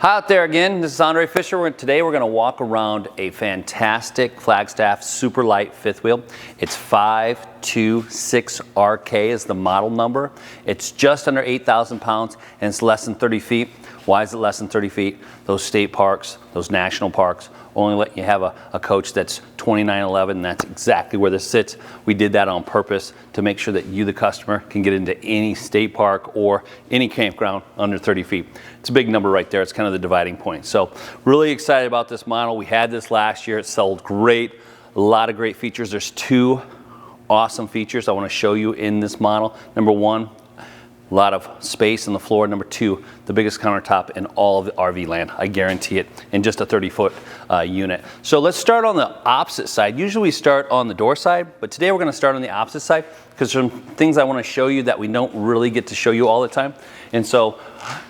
Hi out there again, this is Andre Fisher. Today we're going to walk around a fantastic Flagstaff Super Lite fifth wheel. It's 526RK is the model number. It's just under 8,000 pounds and it's less than 30 feet. Why is it less than 30 feet? Those state parks, those national parks, only let you have a coach that's 2911, and that's exactly where this sits. We did that on purpose to make sure that you, the customer, can get into any state park or any campground under 30 feet. It's a big number right there. It's kind of the dividing point. So really excited about this model. We had this last year. It sold great. A lot of great features. There's two awesome features I want to show you in this model. Number one, a lot of space on the floor. Number two, the biggest countertop in all of the RV land. I guarantee it, in just a 30-foot unit. So let's start on the opposite side. Usually we start on the door side, but today we're going to start on the opposite side because there's some things I want to show you that we don't really get to show you all the time. And so,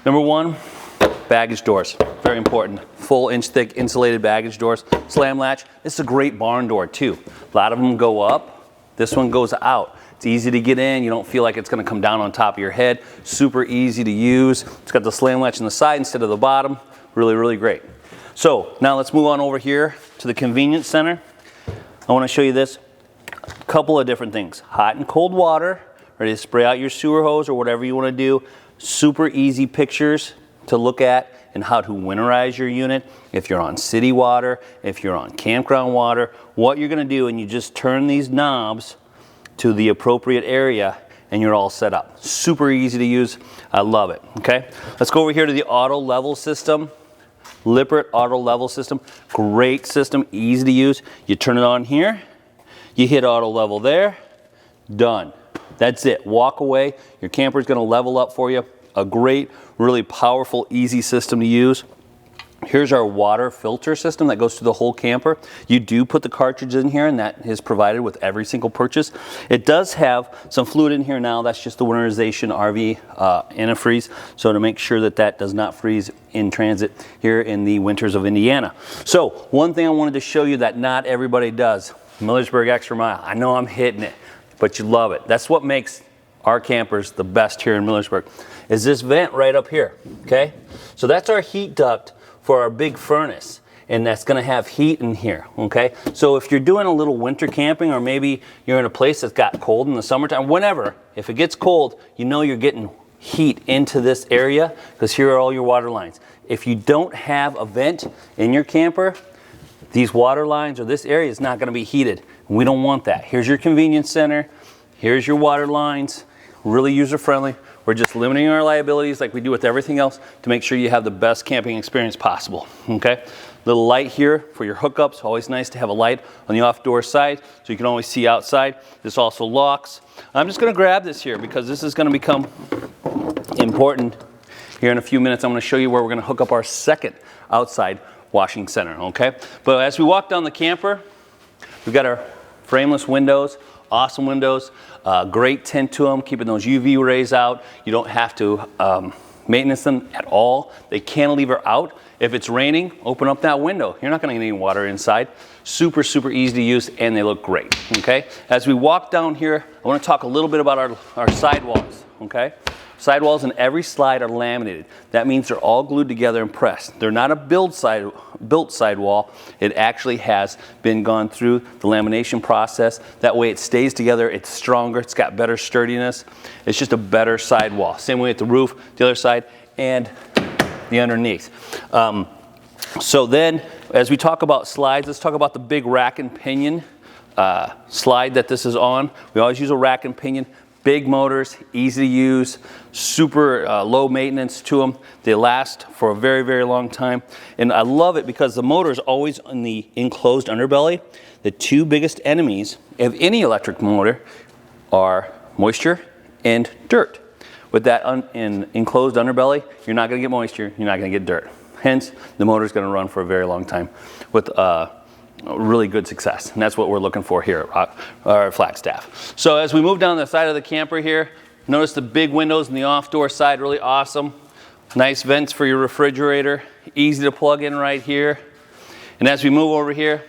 number one, baggage doors. Very important. Full inch-thick insulated baggage doors. Slam latch. This is a great barn door too. A lot of them go up. This one goes out. It's easy to get in. You don't feel like it's going to come down on top of your head. Super easy to use. It's got the slam latch on the side instead of the bottom. Really, really great. So now let's move on over here to the convenience center. I want to show you this. A couple of different things. Hot and cold water. Ready to spray out your sewer hose or whatever you want to do. Super easy pictures to look at and how to winterize your unit. If you're on city water, if you're on campground water, what you're going to do, and you just turn these knobs to the appropriate area and you're all set up. Super easy to use. I love it. Okay, let's go over here to the auto level system. Lippert auto level system. Great system, easy to use. You turn it on here, you hit auto level there, done. That's it. Walk away. Your camper's going to level up for you. A great, really powerful, easy system to use. Here's our water filter system that goes to the whole camper. You do put the cartridge in here, and that is provided with every single purchase. It does have some fluid in here now. That's just the winterization RV antifreeze, so to make sure that that does not freeze in transit here in the winters of Indiana. So one thing I wanted to show you that not everybody does, Millersburg Extra Mile. I know I'm hitting it, but you love it. That's what makes our campers the best here in Millersburg, is this vent right up here, okay? So that's our heat duct for our big furnace, and that's going to have heat in here, okay? So if you're doing a little winter camping, or maybe you're in a place that's got cold in the summertime, whenever, if it gets cold, you know you're getting heat into this area because here are all your water lines. If you don't have a vent in your camper, these water lines or this area is not going to be heated. We don't want that. Here's your convenience center. Here's your water lines. Really user-friendly. We're just limiting our liabilities like we do with everything else to make sure you have the best camping experience possible, okay? Little light here for your hookups. Always nice to have a light on the off-door side so you can always see outside. This also locks. I'm just going to grab this here because this is going to become important here in a few minutes. I'm going to show you where we're going to hook up our second outside washing center, okay? But as we walk down the camper, we've got our frameless windows. Awesome windows, great tint to them, keeping those UV rays out. You don't have to maintenance them at all. They cantilever out. If it's raining, open up that window. You're not going to get any water inside. Super, super easy to use, and they look great, okay? As we walk down here, I want to talk a little bit about our sidewalls, okay? Sidewalls in every slide are laminated. That means they're all glued together and pressed. They're not a built sidewall. It actually has been gone through the lamination process. That way it stays together, it's stronger, it's got better sturdiness. It's just a better sidewall. Same way at the roof, the other side, and the underneath. So then, as we talk about slides, let's talk about the big rack and pinion slide that this is on. We always use a rack and pinion. Big motors, easy to use, super low maintenance to them. They last for a very, very long time. And I love it because the motor is always in the enclosed underbelly. The two biggest enemies of any electric motor are moisture and dirt. With that enclosed underbelly, you're not going to get moisture, you're not going to get dirt. Hence, the motor is going to run for a very long time with really good success, and that's what we're looking for here at Flagstaff. So as we move down the side of the camper here, notice the big windows in the off-door side, really awesome. Nice vents for your refrigerator, easy to plug in right here. And as we move over here,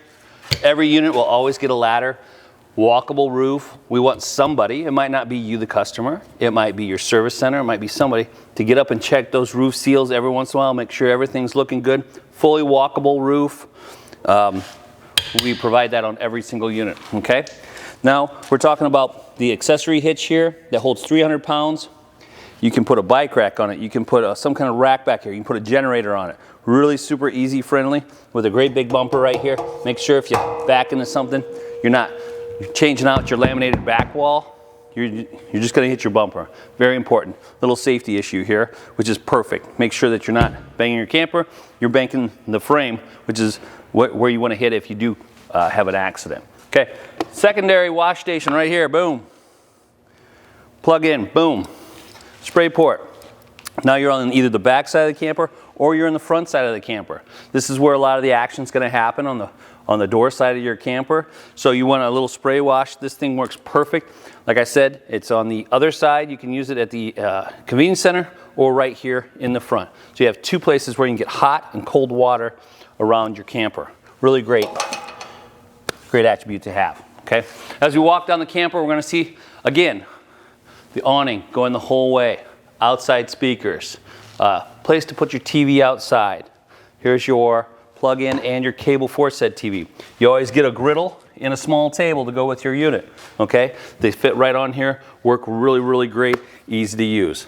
every unit will always get a ladder. walkable roof. We want somebody, it might not be you, the customer, it might be your service center, it might be somebody to get up and check those roof seals every once in a while, make sure everything's looking good. Fully walkable roof. We provide that on every single unit, okay? Now, we're talking about the accessory hitch here that holds 300 pounds. You can put a bike rack on it. You can put some kind of rack back here. You can put a generator on it. Really super easy friendly with a great big bumper right here. Make sure if you back into something, you're not changing out your laminated back wall. You're just going to hit your bumper. Very important. Little safety issue here, which is perfect. Make sure that you're not banging your camper. You're banking the frame, which is where you want to hit if you do have an accident. Okay, secondary wash station right here. Boom. Plug in. Boom. Spray port. Now you're on either the back side of the camper or you're in the front side of the camper. This is where a lot of the action is going to happen on the door side of your camper. So you want a little spray wash. This thing works perfect. Like I said, it's on the other side. You can use it at the convenience center or right here in the front. So you have two places where you can get hot and cold water around your camper. Really great attribute to have, okay? As we walk down the camper, we're gonna see, again, the awning going the whole way, outside speakers, place to put your TV outside. Here's your plug-in and your cable four-set TV. You always get a griddle and a small table to go with your unit, okay? They fit right on here, work really, really great, easy to use.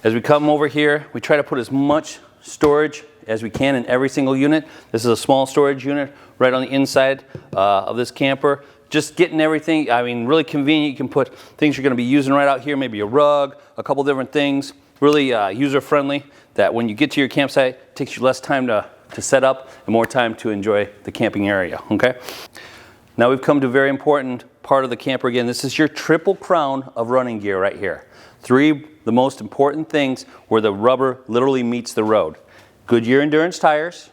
As we come over here, we try to put as much storage as we can in every single unit. This is a small storage unit right on the inside of this camper. Just getting everything, I mean, really convenient. You can put things you're gonna be using right out here, maybe a rug, a couple different things. Really user-friendly, that when you get to your campsite, it takes you less time to set up and more time to enjoy the camping area, okay? Now we've come to a very important part of the camper again. This is your triple crown of running gear right here. Three, the most important things where the rubber literally meets the road. Goodyear Endurance tires,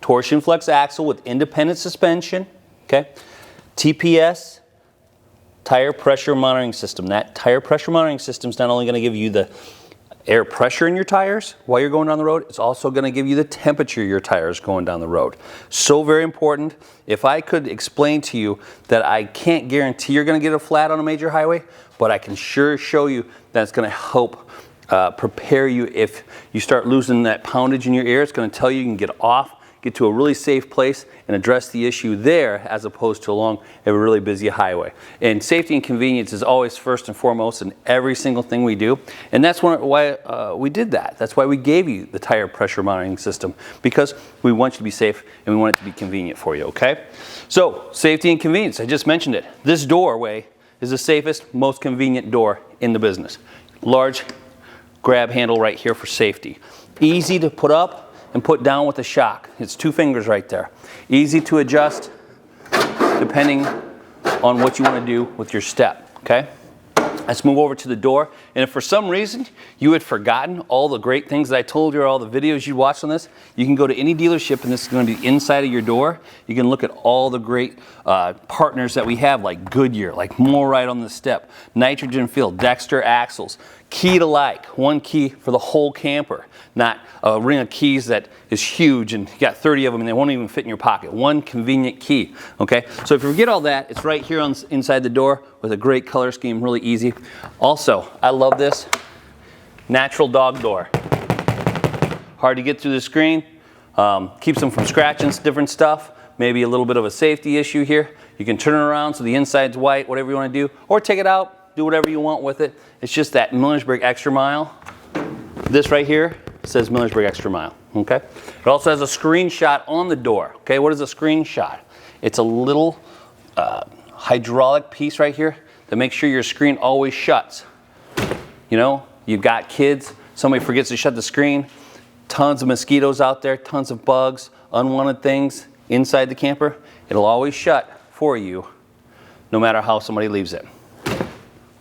torsion flex axle with independent suspension, okay? TPS, tire pressure monitoring system. That tire pressure monitoring system is not only going to give you the air pressure in your tires while you're going down the road, it's also going to give you the temperature of your tires going down the road. So very important. If I could explain to you that I can't guarantee you're going to get a flat on a major highway, but I can sure show you that it's going to help prepare you if you start losing that poundage in your ear. It's going to tell you can get off, get to a really safe place and address the issue there as opposed to along a really busy highway. And safety and convenience is always first and foremost in every single thing we do. And that's why we did that. That's why we gave you the tire pressure monitoring system, because we want you to be safe and we want it to be convenient for you, okay? So safety and convenience, I just mentioned it. This doorway is the safest, most convenient door in the business. Large grab handle right here for safety. Easy to put up and put down with a shock. It's 2 fingers right there. Easy to adjust depending on what you want to do with your step, okay? Let's move over to the door. And if for some reason you had forgotten all the great things that I told you or all the videos you watched on this, you can go to any dealership and this is going to be inside of your door. You can look at all the great partners that we have, like Goodyear, like MoRide on the step, Nitrogen Field, Dexter axles, key to Lite, 1 key for the whole camper, not a ring of keys that is huge and you got 30 of them and they won't even fit in your pocket. 1 convenient key, okay? So if you forget all that, it's right here inside the door with a great color scheme, really easy. Also, I love this natural dog door. Hard to get through the screen, keeps them from scratching different stuff, maybe a little bit of a safety issue here. You can turn it around so the inside's white, whatever you want to do, or take it out, do whatever you want with it. It's just that Millersburg Extra Mile. This right here says Millersburg Extra Mile, okay? It also has a screenshot on the door, okay? What is a screenshot? It's a little hydraulic piece right here that makes sure your screen always shuts. You know, you've got kids, somebody forgets to shut the screen, tons of mosquitoes out there, tons of bugs, unwanted things inside the camper. It'll always shut for you no matter how somebody leaves it.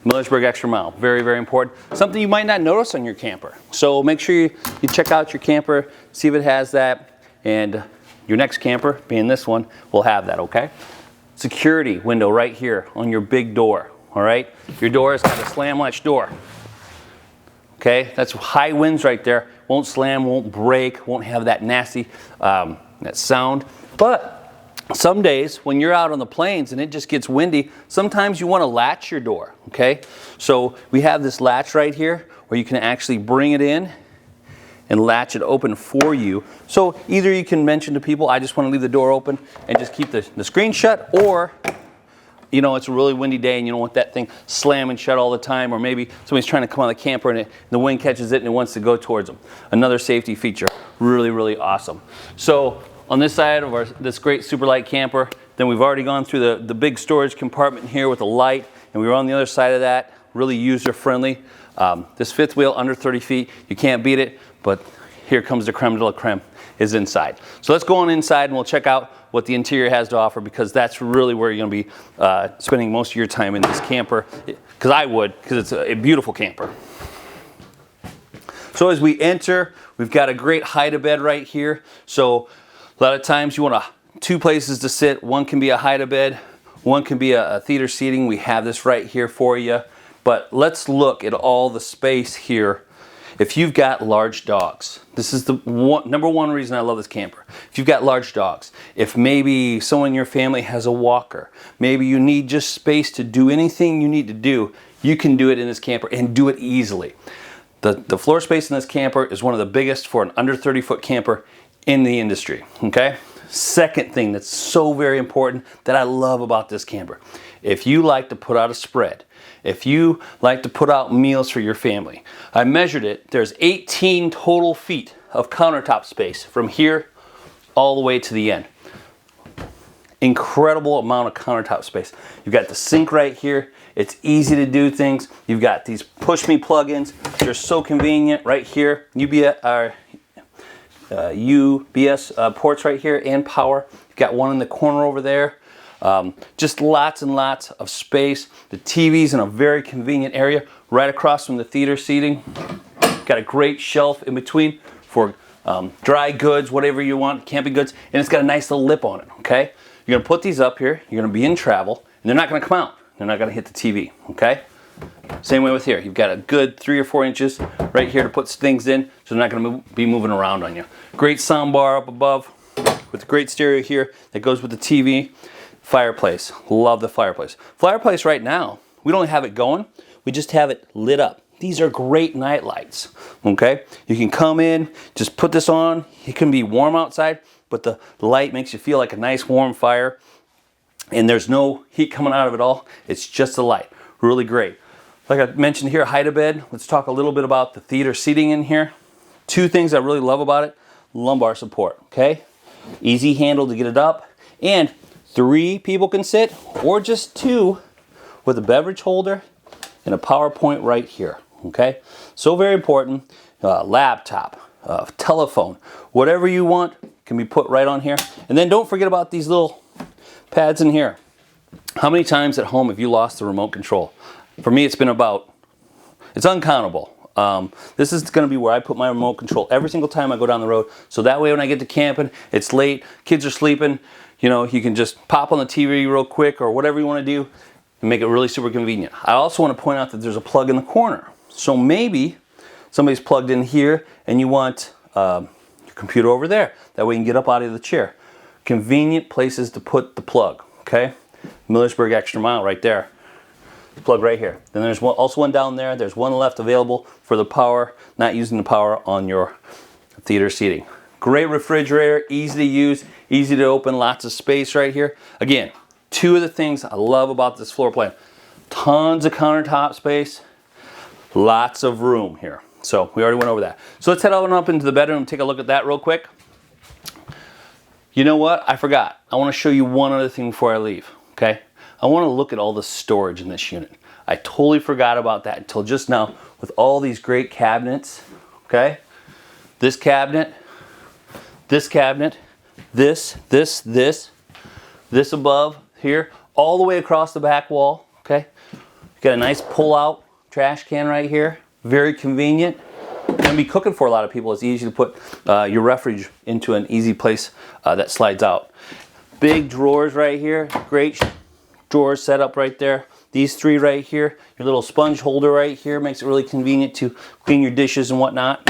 Millersburg Extra Mile, very, very important. Something you might not notice on your camper. So make sure you check out your camper, see if it has that, and your next camper, being this one, will have that, okay? Security window right here on your big door, all right? Your door has got a slam latch door, okay? That's high winds right there. Won't slam, won't break, won't have that nasty that sound. But Some days when you're out on the plains and it just gets windy, sometimes you want to latch your door, okay? So we have this latch right here where you can actually bring it in and latch it open for you. So either you can mention to people, I just want to leave the door open and just keep the screen shut, or you know, it's a really windy day and you don't want that thing slamming shut all the time, or maybe somebody's trying to come out of the camper and the wind catches it and it wants to go towards them. Another safety feature, really, really awesome. So on this side of this great super light camper, then we've already gone through the big storage compartment here with the Lite, and we were on the other side of that, really user friendly. This fifth wheel under 30 feet, you can't beat it, but here comes the creme de la creme, is inside. So let's go on inside and we'll check out what the interior has to offer, because that's really where you're going to be spending most of your time in this camper, because I would, because it's a beautiful camper. So as we enter, we've got a great hide-a-bed right here. So a lot of times you want two places to sit. One can be a hide-a-bed, one can be a theater seating. We have this right here for you. But let's look at all the space here. If you've got large dogs, this is the number one reason I love this camper. If you've got large dogs, if maybe someone in your family has a walker, maybe you need just space to do anything you need to do, you can do it in this camper and do it easily. The floor space in this camper is one of the biggest for an under 30-foot camper in the industry, okay? Second thing that's so very important that I love about this camper, if you like to put out a spread, if you like to put out meals for your family, I measured it, there's 18 total feet of countertop space from here all the way to the end. Incredible amount of countertop space. You've got the sink right here. It's easy to do things. You've got these push-me plug-ins. They're so convenient right here. UBS ports right here and power. You've got one in the corner over there. Just lots and lots of space. The TV's in a very convenient area right across from the theater seating. Got a great shelf in between for dry goods, whatever you want, camping goods, and it's got a nice little lip on it, okay? You're gonna put these up here, you're gonna be in travel, and they're not gonna come out. They're not gonna hit the TV, okay? Same way with here. You've got a good 3 or 4 inches right here to put things in, so they're not gonna be moving around on you. Great sound bar up above with a great stereo here that goes with the TV. Fireplace, love the fireplace. Fireplace right now, we don't have it going, we just have it lit up. These are great night lights, okay? You can come in, just put this on. It can be warm outside, but the light makes you feel like a nice warm fire, and there's no heat coming out of it all. It's just the light, really great. Like I mentioned here, hide-a-bed. Let's talk a little bit about the theater seating in here. 2 things I really love about it: lumbar support, okay? Easy handle to get it up, and 3 people can sit, or just 2, with a beverage holder and a power point right here, okay? So very important. Laptop, telephone, whatever you want can be put right on here. And then don't forget about these little pads in here. How many times at home have you lost the remote control? For me, it's uncountable. This is going to be where I put my remote control every single time I go down the road. So that way when I get to camping, it's late, kids are sleeping, you know, you can just pop on the TV real quick or whatever you want to do and make it really super convenient. I also want to point out that there's a plug in the corner. So maybe somebody's plugged in here and you want your computer over there. That way you can get up out of the chair. Convenient places to put the plug, okay? Millersburg Extra Mile right there. Plug right here. Then there's also one down there. There's one left available for the power, not using the power on your theater seating. Great refrigerator, easy to use, easy to open, lots of space right here. Again, 2 of the things I love about this floor plan. Tons of countertop space, lots of room here. So we already went over that. So let's head on up into the bedroom and take a look at that real quick. You know what? I forgot. I want to show you one other thing before I leave, okay? I want to look at all the storage in this unit. I totally forgot about that until just now with all these great cabinets, okay? This cabinet, this cabinet, this above here, all the way across the back wall, okay? Got a nice pull-out trash can right here, very convenient. Gonna be cooking for a lot of people. It's easy to put your refrige into an easy place that slides out. Big drawers right here, great drawers set up right there. These 3 right here, your little sponge holder right here makes it really convenient to clean your dishes and whatnot.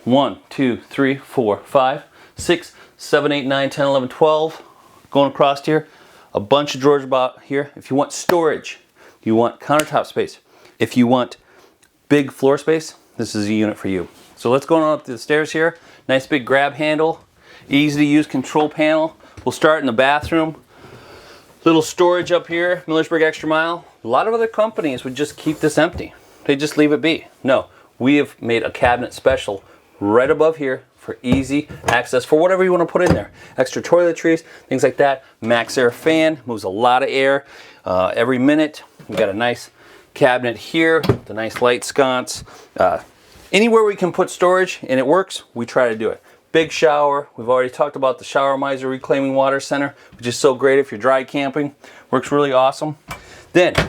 1, 2, 3, 4, 5, 6, 7, 8, 9, 10, 11, 12. Going across here, a bunch of drawers about here. If you want storage, you want countertop space, if you want big floor space, this is a unit for you. So let's go on up the stairs here. Nice big grab handle, easy to use control panel. We'll start in the bathroom. Little storage up here, Millersburg Extra Mile. A lot of other companies would just keep this empty. They just leave it be. No, we have made a cabinet special right above here for easy access for whatever you want to put in there. Extra toiletries, things like that. Max Air fan, moves a lot of air every minute. We've got a nice cabinet here, the nice light sconce. Anywhere we can put storage and it works, we try to do it. Big shower. We've already talked about the Shower Miser Reclaiming Water Center, which is so great if you're dry camping. Works really awesome. Then, I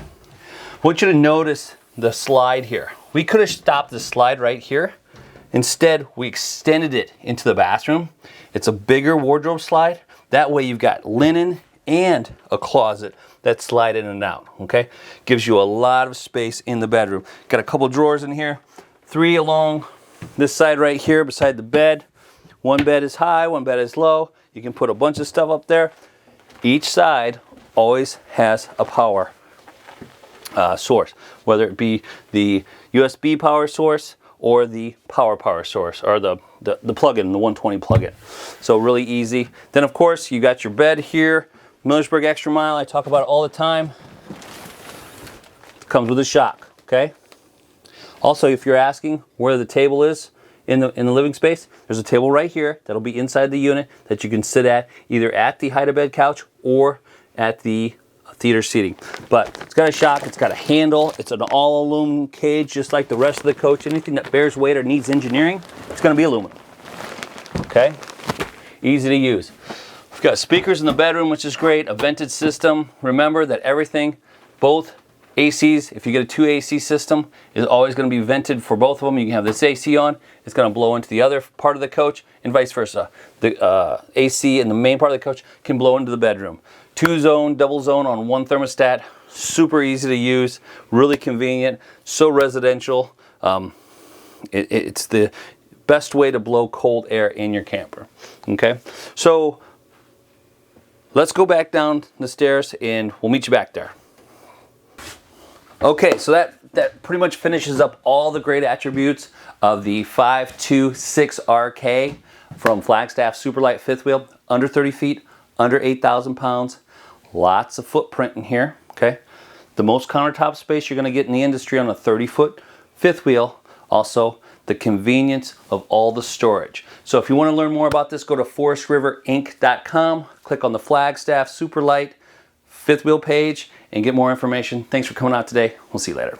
want you to notice the slide here. We could have stopped the slide right here. Instead, we extended it into the bathroom. It's a bigger wardrobe slide. That way you've got linen and a closet that slide in and out, okay? Gives you a lot of space in the bedroom. Got a couple drawers in here, 3 along this side right here beside the bed. One bed is high, one bed is low. You can put a bunch of stuff up there. Each side always has a power source, whether it be the USB power source or the power source, or the plug-in, the 120 plug-in. So really easy. Then of course you got your bed here, Millersburg Extra Mile, I talk about it all the time. It comes with a shock, okay? Also, if you're asking where the table is in the living space, there's a table right here that'll be inside the unit that you can sit at, either at the hide-a-bed couch or at the theater seating. But it's got a shock, it's got a handle, it's an all aluminum cage just like the rest of the coach. Anything that bears weight or needs engineering, it's going to be aluminum. Okay? Easy to use. We've got speakers in the bedroom, which is great, a vented system. Remember that everything, both ACs, if you get a 2 AC system, is always going to be vented for both of them. You can have this AC on, it's going to blow into the other part of the coach, and vice versa. The AC in the main part of the coach can blow into the bedroom. 2-zone, double zone on one thermostat, super easy to use, really convenient, so residential. It's the best way to blow cold air in your camper. Okay, so let's go back down the stairs and we'll meet you back there. Okay, so that pretty much finishes up all the great attributes of the 526RK from Flagstaff Super Lite fifth wheel. Under 30 feet, under 8,000 pounds. Lots of footprint in here, okay? The most countertop space you're gonna get in the industry on a 30-foot fifth wheel. Also, the convenience of all the storage. So if you wanna learn more about this, go to forestriverinc.com, click on the Flagstaff Super Lite fifth wheel page, and get more information. Thanks for coming out today. We'll see you later.